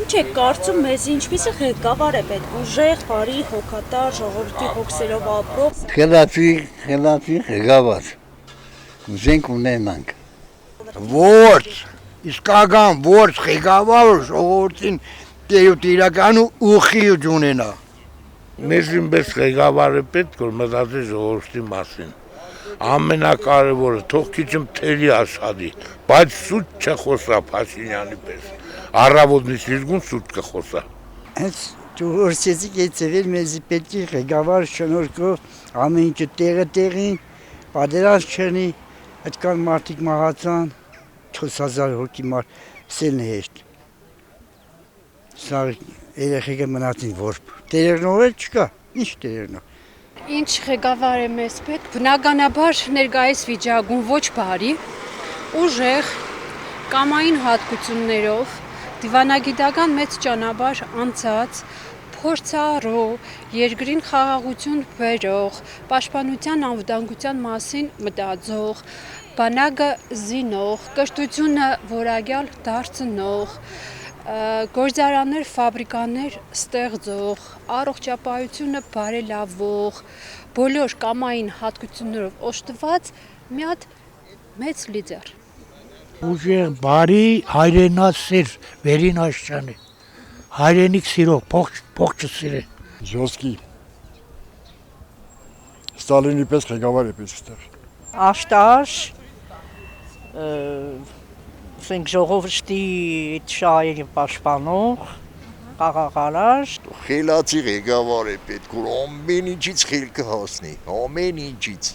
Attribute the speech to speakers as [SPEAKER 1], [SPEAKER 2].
[SPEAKER 1] Ինչ է կարծում մեզ ինչպես է ղեկավար է պետք ուժեղ, բարի, հոգատար, ժողովրդի հոգսերով ապրող։
[SPEAKER 2] Խելացի ղեկավար։ Ուզենք ունենանք։
[SPEAKER 3] Ոչ, իսկական ոչ ղեկավար ժողովրդին տիրական ուխի ունենա։
[SPEAKER 4] Մեզ ինպես ղեկավարը պետք որ մտածի ժողովրդի մասին։ Ամենակարևորը թող քիչմ թերի աշխատի, բայց սուտ չխոսա Փաշինյանի պես։ Առավոտից իրգուն սուտ կխոսա։
[SPEAKER 5] Հենց դու որսեցի գեցել մեզի պետք է ղեկավար շնորհքով ամեն ինչը տեղին, պատերազմ չնի, այդքան մարդիկ մահացան, 4000 հոգի մարդ սելն է հեշտ։ Սա երեխեքը մնացին որբ։ Տերերնով էլ չկա, ինչ տերերնով։
[SPEAKER 6] Ինչ ղեկավար է մեզ պետք, բնականաբար ներկայիս վիճակում ոչ բարի, ուժեղ, կամային հատկություններով, դիվանագիտական մեծ ճանապարհ անցած, փորձառու, երկրին խաղաղություն բերող, պաշտպանության անվտանգության մասին մտածող, բանակը զինող, կրթությունը որակյալ դարձնող, գործարաններ, ֆաբրիկաներ ստեղծող, առողջապահությունը բարելավող, բոլոր կամային հատկություններով օժտված մի հատ մեծ լիդեր։
[SPEAKER 7] Ուժեղ, բարի, հայրենասեր, Վերին Աշճանի, հայրենիք սիրող, փող չսիրե։
[SPEAKER 8] Ժոսկի, Ստալինի պես ղեկավար է պես ստեղ։
[SPEAKER 9] Աշտար, ասենք ժողովրդի շահերը պաշտպանող, խաղաղարար։
[SPEAKER 3] Խելացի ղեկավար է պետք որ ամեն ինչից խելքը հասնի, ամեն ինչից։